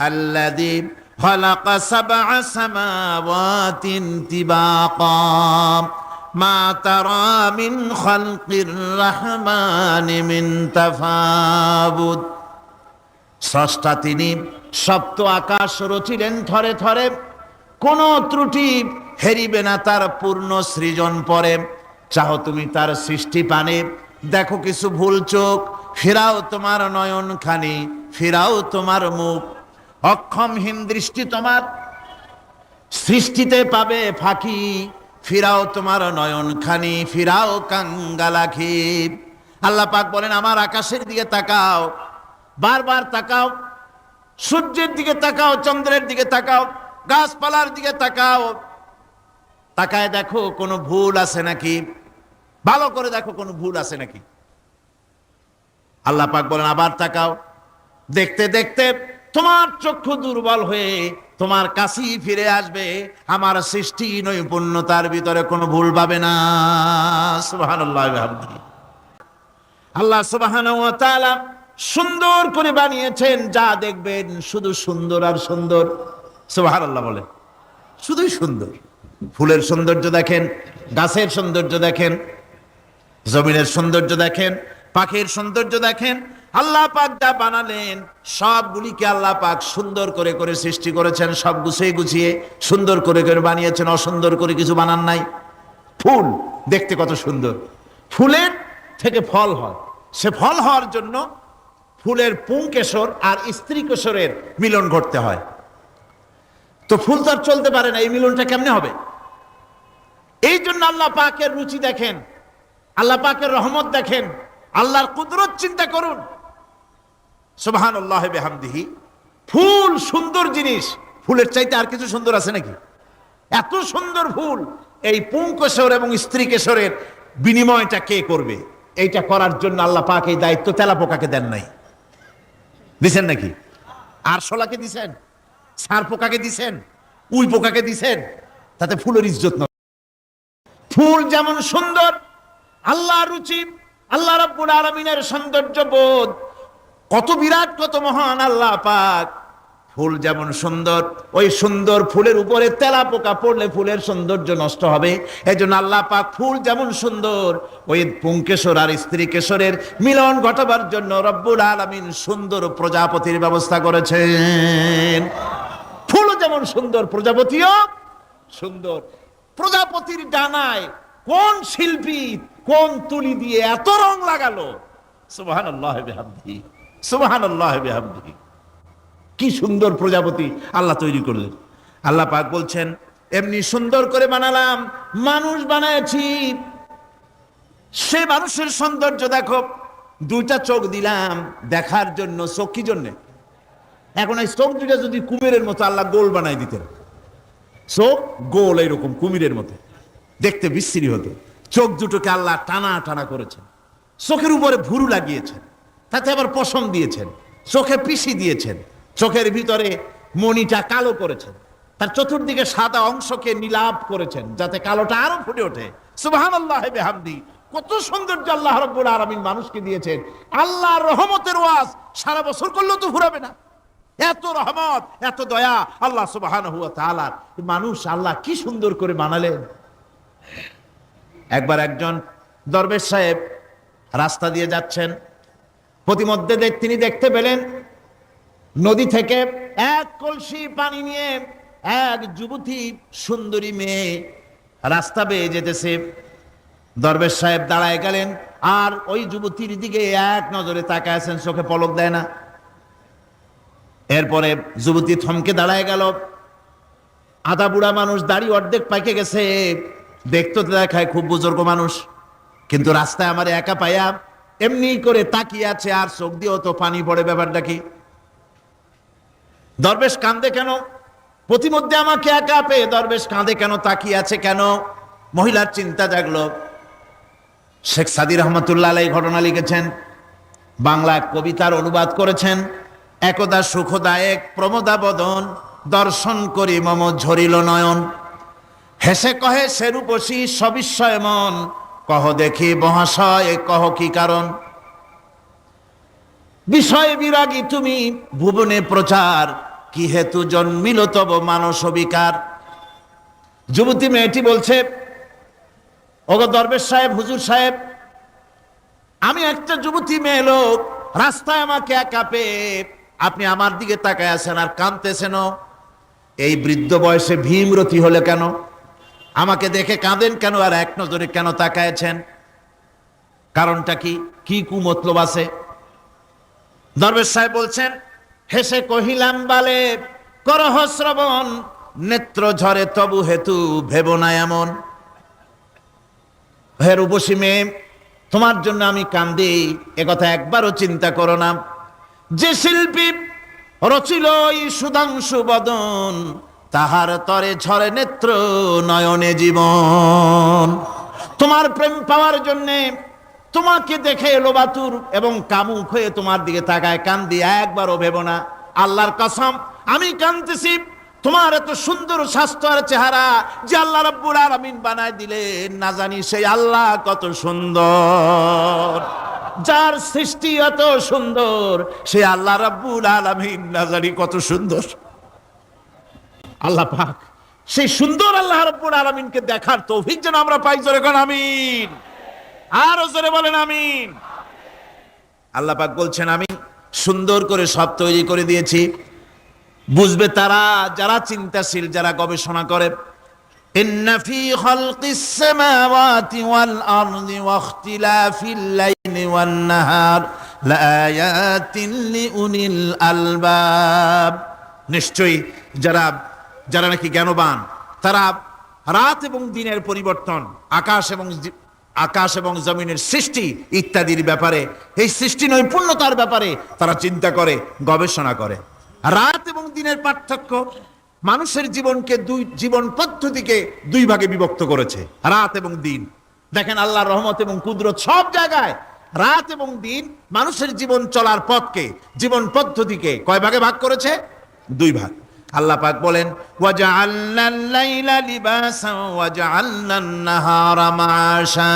আল্লাযী খালাকা সাবআ সামাওয়াতিন তিবাকা মা তারা মিন খালকির রহমানি মিন তাফাবুত। স্রষ্টা তিনি সপ্ত আকাশ রচিলেন থরে থরে, কোনো ত্রুটি হেরিবে না তার পূর্ণ সৃজন পরে। চাহো তুমি তার সৃষ্টি পানে, দেখো কিছু ভুল চোখ, ফিরাও তোমার নয়ন খানি, ফিরাও তোমার মুখ। অক্ষমহীন দৃষ্টি তোমার সৃষ্টিতে পাবে ফাঁকি, ফিরাও তোমার নয়ন খানি, ফিরাও কাঙ্গালাখি। আল্লাহ পাক বলেন, আমার আকাশের দিকে তাকাও, বারবার তাকাও, সূর্যের দিকে তাকাও, চন্দ্রের দিকে তাকাও, গাছপালার দিকে তাকাও, তাকায় দেখো কোনো ভুল আছে নাকি, ভালো করে দেখো কোনো ভুল আছে নাকি। আল্লাহ পাক বলেন, আবার তাকাও। দেখতে দেখতে তোমার চক্ষু দুর্বল হয়ে তোমার কাছেই ফিরে আসবে, আমার সৃষ্টি নৈপুণ্যতার ভিতরে কোনো ভুল পাবে না। সুবহানাল্লাহ। আল্লাহ সুবহানাহু ওয়া তাআলা সুন্দর করে বানিয়েছেন, যা দেখবেন শুধু সুন্দর আর সুন্দর। সুবহানাল্লাহ বলে, শুধুই সুন্দর। ফুলের সৌন্দর্য দেখেন, গাছের সৌন্দর্য দেখেন, জমিনের সৌন্দর্য দেখেন, পাখির সৌন্দর্য দেখেন। আল্লাহ পাক যা বানালেন সবগুলিকে আল্লাহ পাক সুন্দর করে করে সৃষ্টি করেছেন, সব গুছিয়ে গুছিয়ে সুন্দর করে করে বানিয়েছেন, অসুন্দর করে কিছু বানান নাই। ফুল দেখতে কত সুন্দর, ফুলের থেকে ফল হয়, সে ফল হওয়ার জন্য ফুলের পুংকেশর আর স্ত্রী কেশরের মিলন ঘটতে হয়। তো ফুল তো আর চলতে পারে না, এই মিলনটা কেমনে হবে? এই জন্য আল্লাহ পাকের রুচি দেখেন, আল্লাহ পাকের রহমত দেখেন, আল্লাহর কুদরত চিন্তা করুন। সুবহানাল্লাহি বিহামদিহি। ফুল সুন্দর জিনিস, ফুলের চাইতে আর কিছু সুন্দর আছে নাকি? এত সুন্দর ফুল, এই পুংকেশর এবং স্ত্রী কেশরের বিনিময়টা কে করবে? এইটা করার জন্য আল্লাহ পাক এই দায়িত্ব তেলাপোকাকে দেন নাই, দিছেন নাকি? আরশোলাকে দিছেন, সার পোকাকে দিছেন, উই পোকাকে দিছেন, তাতে ফুলের ইজ্জত নয়। ফুল যেমন সুন্দর, আল্লাহর রুচি, আল্লাহ রাব্বুল আলামিনের সৌন্দর্য বোধ কত বিরাট, কত মহান আল্লাহ পাক। ফুল যেমন সুন্দর, ওই সুন্দর ফুলের উপরে তেলাপোকা পড়লে ফুলের সৌন্দর্য নষ্ট হবে। এজন্য আল্লাহ পাক ফুল যেমন সুন্দর, ওই পুংকেশর আর স্ত্রী কেশরের মিলন ঘটাবার জন্য রব্বুল আলামিন সুন্দর প্রজাপতির ব্যবস্থা করেছেন। ফুল যেমন সুন্দর, প্রজাপতিও সুন্দর। প্রজাপতির ডানায় কোন শিল্পী কোন তুলি দিয়ে এত রং লাগালো! সুবহানাল্লাহ বিহামদিহি, সুবহানাল্লাহ বিহামদিহি। কি সুন্দর প্রজাপতি আল্লাহ তৈরি করলেন। আল্লাহ পাক বলছেন, এমনি সুন্দর করে বানালাম, মানুষ বানাইছি, সে মানুষের সৌন্দর্য দেখো। দুইটা চোখ দিলাম দেখার জন্য। চোখ কি জন্যে? এখন এই চোখ দুইটা যদি কুমিরের মতো আল্লাহ গোল বানাই দিতেন, চোখ গোল এইরকম কুমিরের মতো দেখতে বিশ্রী হতো। চোখ দুটোকে আল্লাহ টানা টানা করেছেন, চোখের উপরে ভুরু লাগিয়েছেন, তাতে আবার পশম দিয়েছেন, চোখে পিসি দিয়েছেন, চোখের ভিতরে মণিটা কালো করেছেন, তার চতুর্দিকে সাদা অংশকে নীলাভ করেছেন যাতে কালোটা আরো ফুটে ওঠে। সুবহানাল্লাহি বিহামদিহি। কত সৌন্দর্য আল্লাহ রাব্বুল আলামিন মানুষকে দিয়েছেন। আল্লাহর রহমতের ওয়াজ সারা বছর করলেও তো ফুরাবে না, এত রহমত, এত দয়া আল্লাহ সুবহানাহু ওয়া তাআলার। মানুষ আল্লাহ কি সুন্দর করে বানালেন। একবার একজন দরবেশ সাহেব রাস্তা দিয়ে যাচ্ছেন, প্রতিমধ্যে তিনি দেখতে পেলেন নদী থেকে এক কলসি পানি নিয়ে এক যুবতী সুন্দরী মেয়ে রাস্তা বেয়ে যেতেছে। দরবেশ সাহেব দাঁড়ায় গেলেন আর ওই যুবতীর দিকে এক নজরে তাকায় আছেন, চোখে পলক দেয় না। এরপরে যুবতী থমকে দাঁড়ায় গেল। আধা বুড়া মানুষ, দাড়ি অর্ধেক পাইকে গেছে, দেখতে দেখায় খুব বুজুর্গ মানুষ, কিন্তু রাস্তায় আমার একা পাইয়া এমনি করে তাকিয়ে আছে আর চোখ দিয়েও তো পানি পড়ে। ব্যাপারটা কি? দরবেশ কাঁদে কেন? প্রতিমধ্যে আমাকে একা পেয়ে দরবেশ কাঁদে কেন, তাকিয়ে আছে কেন? মহিলার চিন্তা জাগলো। শেখ সাদী রহমতুল্লাহ আলাইহি ঘটনা লিখেছেন, বাংলা কবিতার অনুবাদ করেছেন। একদা সুখদায়ক প্রমোদা বদন, দর্শন করি মম ঝরিল নয়ন। হেসে কহে সে রূপসী সবিস্ময় মন, কহ দেখি মহাশয় কহ কি কারণ। বিষয় বিরাগী তুমি ভুবনে প্রচার, কি হেতু জন্মিল তব মানস বিকার। যুবতী মেয়েটি বলছে, ওগো দরবেশ সাহেব, হুজুর সাহেব, আমি একটা যুবতী মেয়ে লোক, রাস্তায় আমাকে একা পেয়ে আপনি আমার দিকে তাকায় আছেন আর কাঁদতেছেন। এই বৃদ্ধ বয়সে ভীমরতি হলে কেন? আমাকে দেখে কাঁদেন কেন আর এক নজরে কেন তাকায়ছেন? কারণটা কি? কি কুমতলব আছে? দরবেশ সাহেব বলছেন, হেসে কহিলাম বালে করহ শ্রবণ, নেত্র ঝরে তবু হেতু ভেব না এমন। হে রূপসী মেয়ে, তোমার জন্য আমি কান্দি, একথা একবারও চিন্তা করো না। যে শিল্পী রচিল এই সুধাংশু বদন, তাহার তরে ঝরে নেত্র নয়নে জীবন। তোমার প্রেম পাওয়ার জন্যে তোমাকে দেখে লোবাতুর এবং কামুক হয়ে তোমার দিকে তাকায় কান্দি, একবারও ভেব না। আল্লাহর কসম আমি কাঁদতেছি তোমার এত সুন্দর স্বাস্থ্য আর চেহারা যে আল্লাহ রাব্বুল আলামিন বানায় দিলেন, না জানি সেই আল্লাহ কত সুন্দর, যার সৃষ্টি এত সুন্দর সে আল্লাহ রাব্বুল আলামিন না জানি কত সুন্দর। আল্লাহ পাক সেই সুন্দর আল্লাহ রাব্বুল আলামিনকে দেখার তৌফিক যেন আমরা পাই। জোরে কোন আমিন, আরো জোরে বলেন আমিন। আল্লাহ পাক বলছেন আমি সুন্দর করে সব তৈরি করে দিয়েছি, বুঝবে তারা যারা চিন্তাশীল, যারা গবেষণা করে। ইন্না ফি খালকিস সামাওয়াতি ওয়াল আরদি ওয়াখতিলাফিল লাইলি ওয়ান নাহার লাআয়াতিন লিউলিল আলবাব। নিশ্চয়ই যারা নাকি জ্ঞানবান তারা রাত এবং দিনের পরিবর্তন, আকাশ এবং জমিনের সৃষ্টি ইত্যাদির ব্যাপারে, এই সৃষ্টি নৈপুণ্যতার ব্যাপারে তারা চিন্তা করে, গবেষণা করে। রাত এবং দিনের পার্থক্য মানুষের জীবনকে জীবন পদ্ধতিকে দুই ভাগে বিভক্ত করেছে, রাত এবং দিন। দেখেন আল্লাহর রহমত এবং কুদরত সব জায়গায় রাত এবং দিন মানুষের জীবন চলার পথকে, জীবন পদ্ধতিকে কয় ভাগে ভাগ করেছে? দুই ভাগ। আল্লাহ পাক বলেন ওয়াজআলনাল লাইলা লিবাসান ওয়াজআলনান নাহারা মাআশা।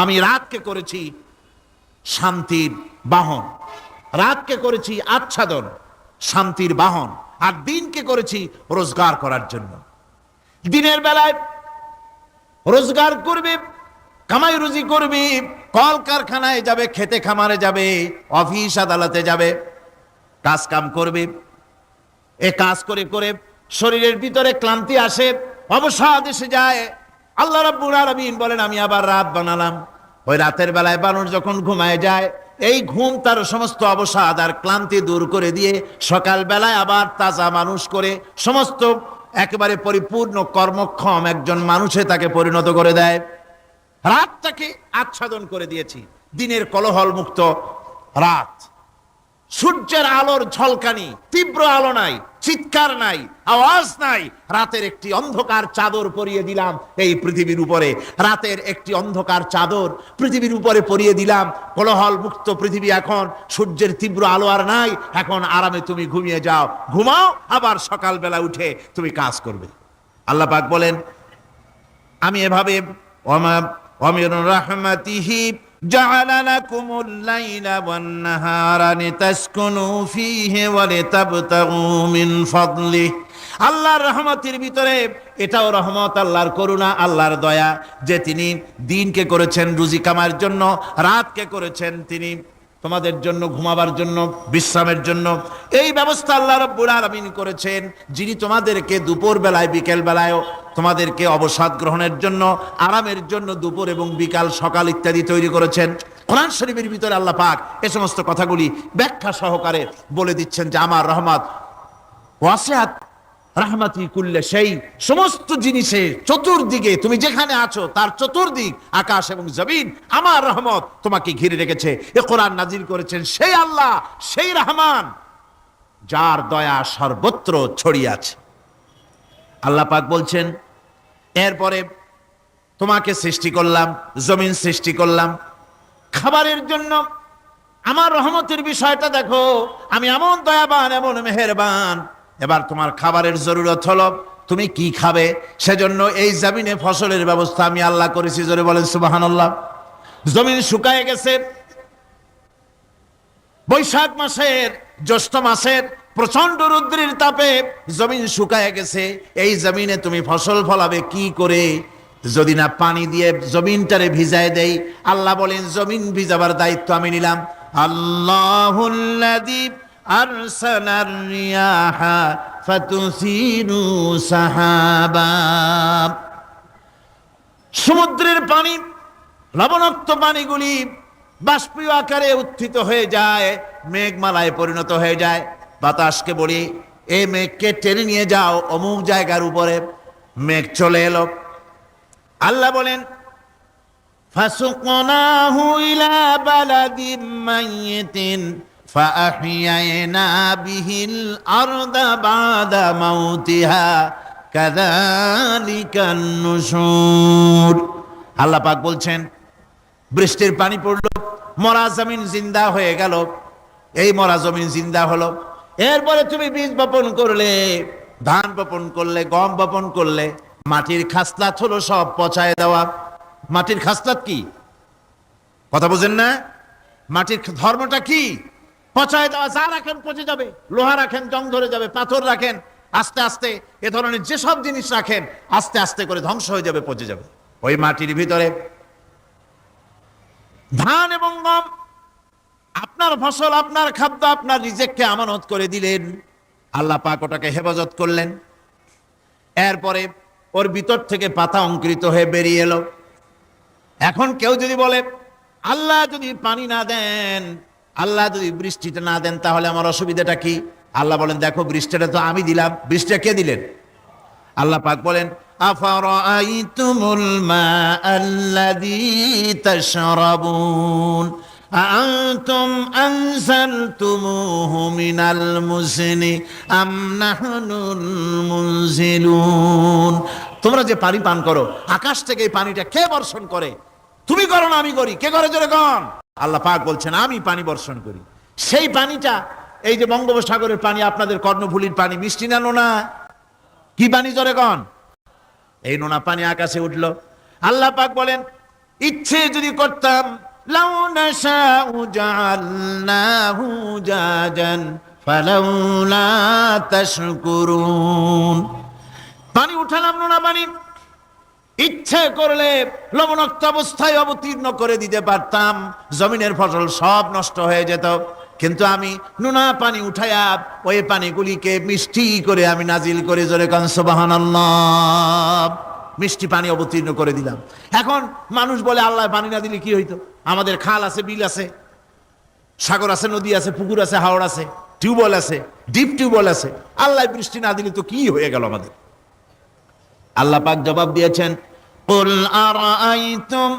আমি রাতকে করেছি শান্তির বাহন, রাতকে করেছি আচ্ছাদন, শান্তির বাহন, আর দিনকে করেছি রোজগার করার জন্য। দিনের বেলায় রোজগার করবে, কামাই রুজি করবে, কল কারখানায় যাবে, খেতে খামারে যাবে, অফিস আদালতে যাবে, কাজ কাম করবে। এ কাজ করে করে শরীরের ভিতরে ক্লান্তি আসে, অবসাদ এসে যায়। আল্লাহ রাব্বুল আলামিন বলেন আমি আবার রাত বানালাম। ওই রাতের বেলায় মানুষ যখন ঘুমায় যায়, এই ঘুম তার সমস্ত অবসাদ আর ক্লান্তি দূর করে দিয়ে সকাল বেলায় আবার তাজা মানুষ করে সমস্ত একেবারে পরিপূর্ণ কর্মক্ষম একজন মানুষে তাকে পরিণত করে দেয়। রাতটাকে আচ্ছাদন করে দিয়েছি, দিনের কোলাহল মুক্ত রাত। সূর্যের আলোর ঝলকানি, তীব্র আলো নাই, চিৎকার নাই, আওয়াজ নাই। রাতের একটি অন্ধকার চাদর পরিয়ে দিলাম এই পৃথিবীর উপরে, রাতের একটি অন্ধকার চাদর পৃথিবীর উপরে পরিয়ে দিলাম। কোলাহল মুক্ত পৃথিবী এখন, সূর্যের তীব্র আলো আর নাই। এখন আরামে তুমি ঘুমিয়ে যাও, ঘুমাও, আবার সকালবেলা উঠে তুমি কাজ করবে। আল্লাহ পাক বলেন আমি এভাবে ওয়ামির রাহমাতিহি জাআলা লাকুমুল লাইলা ওয়ান নাহারা লিতাসকুনু ফীহি ওয়া লিতাবতাগু মিন ফাদলিহি। আল্লাহর রহমতের ভিতরে এটাও রহমত, আল্লাহর করুণা, আল্লাহর দয়া যে তিনি দিনকে করেছেন রুজি কামার জন্য, রাতকে করেছেন তিনি তোমাদের জন্য ঘুমাবার জন্য, বিশ্রামের জন্য। এই ব্যবস্থা আল্লাহ রাব্বুল আলামিন করেছেন, যিনি তোমাদেরকে দুপুর বেলায়, বিকেল বেলায়ও তোমাদেরকে অবসাদ গ্রহণের জন্য, আরামের জন্য দুপুর এবং বিকাল, সকাল ইত্যাদি তৈরি করেছেন। কোরআন শরীফের ভিতরে আল্লাহ পাক এই সমস্ত কথাগুলি ব্যাখ্যা সহকারে বলে দিচ্ছেন যে আমার রহমত ওয়াসিআত রাহমাতি কুল্লে সেই সমস্ত জিনিসে চতুর্দিকে, তুমি যেখানে আছো তার চতুর্দিক, আকাশ এবং জমিন, আমার রহমত তোমাকে ঘিরে রেখেছে। এ কোরআন নাজিল করেছেন সেই আল্লাহ, সেই রহমান যার দয়া সর্বত্র ছড়িয়ে আছে। আল্লাহ পাক বলছেন এরপরে তোমাকে সৃষ্টি করলাম, জমিন সৃষ্টি করলাম খাবারের জন্য। আমার রহমতের বিষয়টা দেখো, আমি এমন দয়াবান, এমন মেহেরবান। এবার তোমার খাবারের জরুরত হলো তুমি কি খাবে, সেজন্য এই জমিনে ফসলের ব্যবস্থা আমি আল্লাহ করেছি। জোরে বলেন সুবহানাল্লাহ। জমিন শুকায় গেছে, বৈশাখ মাসের, জ্যৈষ্ঠ মাসের প্রচন্ড রৌদ্রের তাপে জমিন শুকায় গেছে। এই জমিনে তুমি ফসল ফলাবে কি করে যদি না পানি দিয়ে জমিনটারে ভিজায় দেই? আল্লাহ বলেন জমিন ভিজাবার দায়িত্ব আমি নিলাম। আল্লাহুল্লাযী আরসালার রিয়াহা ফাতুসিরু সাহাবা। সমুদ্রের পানি, লবণাক্ত পানিগুলি বাষ্পীয় আকারে উত্থিত হয়ে যায়, মেঘমালায় পরিণত হয়ে যায়। বাতাসকে বলি এই মেঘকে টেনে নিয়ে যাও অমুক জায়গার উপরে, মেঘ চলে এলো। আল্লাহ বলেন ফাসুকনাহু ইলা বালাদিন মাইয়িতিন ফাআহইয়ানা বিহিল আরদা বাদা মাউতিহা কাযালিকান নুশুর। আল্লাহ পাক বলছেন বৃষ্টির পানি পড়লো, মরা জমিন জিন্দা হয়ে গেল। এই মরা জমিন জিন্দা হলো, এরপরে তুমি বীজ বপন করলে, ধান বপন করলে, গম বপন করলে, মাটির খাসলাত হলো সব পচায় দেওয়া। মাটির খাসলাত কি? কথা বুঝেন না? মাটির ধর্মটা কি? পচায় দেওয়া। যা রাখেন পচে যাবে, লোহা রাখেন জং ধরে যাবে, পাথর রাখেন আস্তে আস্তে, এ ধরনের যেসব জিনিস রাখেন আস্তে আস্তে করে ধ্বংস হয়ে যাবে, পচে যাবে। ওই মাটির ভিতরে ধান এবং গম, আপনার ফসল, আপনার খাদ্য, আপনার রিজেককে আমানত করে দিলেন, আল্লাহ পাক ওটাকে হেফাজত করলেন। এরপরে ওর ভিতর থেকে পাতা অঙ্কুরিত হয়ে বেরিয়ে এলো। এখন কেউ যদি বলে আল্লাহ যদি পানি না দেন, আল্লাহ যদি বৃষ্টিটা না দেন, তাহলে আমার অসুবিধাটা কি? আল্লাহ বলেন দেখো বৃষ্টিটা তো আমি দিলাম। বৃষ্টিটা কে দিলেন? আল্লাহ পাক বলেন আফারাআইতুমুল মাআল্লাযী তাশরাবুন আআনতুম আনজালতুমুহু মিনাল মুজনি আম নাহনুল মুনজিলুন। তোমরা যে পানি পান করো, আকাশ থেকে এই পানিটা কে বর্ষণ করে? তুমি করো না আমি করি? কে করে জোরে কন? আল্লাহ পাক বলছেন আমি পানি বর্ষণ করি। সেই পানিটা, এই যে বঙ্গোপসাগরের পানি, আপনাদের কর্ণফুলীর পানি, মিষ্টি না নোনা? কি পানি জোরে কন? এই নোনা পানি আকাশে উঠলো। আল্লাহ পাক বলেন ইচ্ছে যদি করতাম লাউ নাশাউ জাআলনাহু জাজান ফালাউলা তাশকুরুন। পানি উঠালাম, নোনা পানি, ইচ্ছে করলে লবণাক্ত অবস্থায় অবতীর্ণ করে দিতে পারতাম, জমিনের ফসল সব নষ্ট হয়ে যেত। কিন্তু আমি নোনা পানি উঠাইয়া ওই পানিগুলিকে মিষ্টি করে আমি নাজিল করে, জোরে কান সুবহানাল্লাহ, মিষ্টি পানি অবতীর্ণ করে দিলাম। এখন মানুষ বলে আল্লাহ পানি না দিলে কি হইতো? আমাদের খাল আছে, বিল আছে, সাগর আছে, নদী আছে, পুকুর আছে, হাওড় আছে, টিউবওয়েল আছে, ডিপ টিউবওয়েল আছে, আল্লাহ বৃষ্টি না দিলে তো কি হয়ে গেল আমাদের? আল্লাহ পাক জবাব দিয়েছেন কুল আরাআইতুম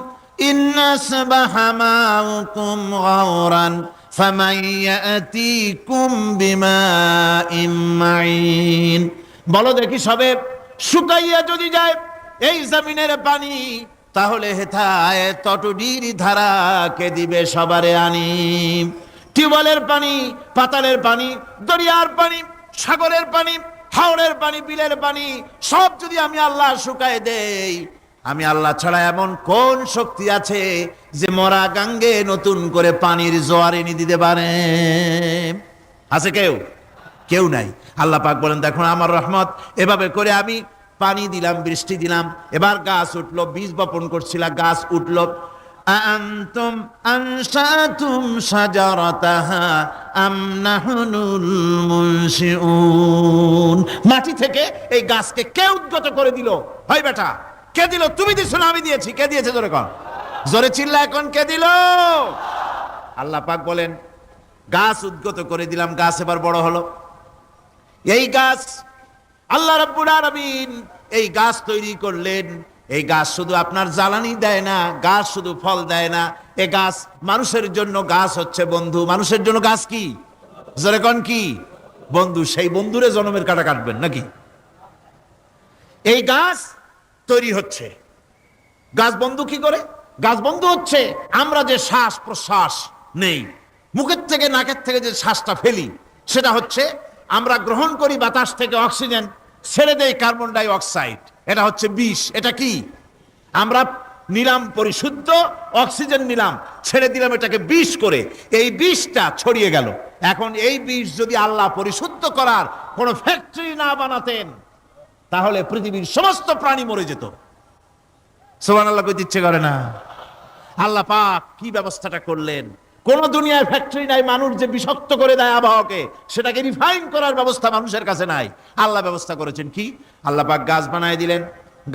ইন আসবাহা মাউকুম গাওরান ফামান ইয়াতিকুম বিমাইন মাইন। বলো দেখি, সবে শুকাইয়া যদি যায় এই জমিনের পানি, তাহলে হেথায় তটডির ধারা কে দিবে সবারে আনি? টিউবওয়েলের পানি, পাতালের পানি, দরিয়ার পানি, সাগরের পানি, হাওড়ের পানি, বিলের পানি, সব যদি আমি আল্লাহ শুকায় দেই, আমি আল্লাহ ছাড়া এমন কোন শক্তি আছে যে মরা গাঙ্গে নতুন করে পানির জোয়ার এনে দিতে পারে? আছে কেউ? কেউ নাই। আল্লাহ পাক বলেন দেখুন আমার রহমত, এভাবে করে আমি পানি দিলাম, বৃষ্টি দিলাম, এবার গাছ উঠলো, বীজ বপন করছিলা, গাছ উঠলো। আনতুম আনশাতুম শাজারাতাহা আম নাহনুল মুনশিউন। মাটি থেকে এই গাছকে কে উদ্গত করে দিল? ভাই বেটা, কে দিল? তুমি দিছো না আমি দিয়েছি? কে দিয়েছে জোরে কন, জোরে চিল্লা এখন, কে দিল? আল্লাহ পাক বলেন গাছ উদ্গত করে দিলাম, গাছ এবার বড় হলো। এই গাছ আল্লাহ রাব্বুল আলামিন এই গাছ তৈরি করলেন। এই গাছ শুধু আপনার জ্বালানি দেয় না, গাছ শুধু ফল দেয় না, এই গাছ মানুষের জন্য, গাছ হচ্ছে বন্ধু। মানুষের জন্য গাছ কি? জোরে কোন কি? বন্ধু। সেই বন্ধুরে জন্মের কাটা কাটবেন নাকি? এই গাছ তৈরি হচ্ছে। গাছ বন্ধু কি করে? গাছ বন্ধু হচ্ছে আমরা যে শ্বাস প্রশ্বাস নেই, মুখের থেকে নাকের থেকে যে শ্বাসটা ফেলি, সেটা হচ্ছে আমরা গ্রহণ করি বাতাস থেকে অক্সিজেন, ছেড়ে দেয় কার্বন ডাই অক্সাইড। এটা হচ্ছে বিষ। এটা কি? আমরা নিলাম পরিশুদ্ধ অক্সিজেন, নিলাম, ছেড়ে দিলাম এটাকে বিষ করে, এই বিষটা ছড়িয়ে গেল। এখন এই বিষ যদি আল্লাহ পরিশুদ্ধ করার কোনো ফ্যাক্টরি না বানাতেন, তাহলে পৃথিবীর সমস্ত প্রাণী মরে যেত। সুবহানাল্লাহ কইতে ইচ্ছে করে না? আল্লাহ পাক কি ব্যবস্থাটা করলেন! কোন দুনিয়ার ফ্যাক্টরি নাই মানুষ যে বিষাক্ত করে দেয় আবহাওয়াকে, সেটাকে রিফাইন করার ব্যবস্থা মানুষের কাছে নাই। আল্লাহ ব্যবস্থা করেছেন কি? আল্লাহ পাক গাছ বানায় দিলেন।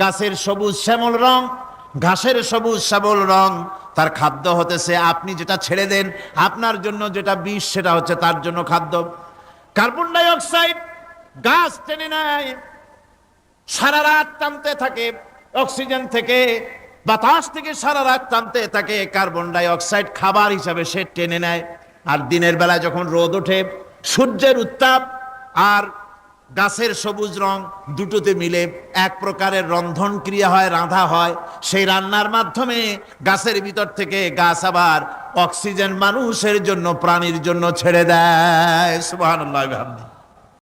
গাছের সবুজ শ্যামল রং, ঘাসের সবুজ শ্যামল রং, তার খাদ্য হতেছে আপনি যেটা ছেড়ে দেন, আপনার জন্য যেটা বিষ সেটা হচ্ছে তার জন্য খাদ্য। কার্বন ডাই অক্সাইড গাছ টেনে নেয়, সারা রাত টানতে থাকে অক্সিজেন থেকে, বাতাস থেকে সারা রাত টানতে থাকে কার্বন ডাই অক্সাইড, খাবার হিসাবে সে টেনে নেয়। আর দিনের বেলায় যখন রোদ ওঠে, সূর্যের উত্তাপ আর গাছের সবুজ রং দুটোতে মিলে এক প্রকারের রন্ধন ক্রিয়া হয়, রাঁধা হয়। সেই রান্নার মাধ্যমে গাছের ভিতর থেকে গাছ আবার অক্সিজেন মানুষের জন্য, প্রাণীর জন্য ছেড়ে দেয়। সুবহানাল্লাহ।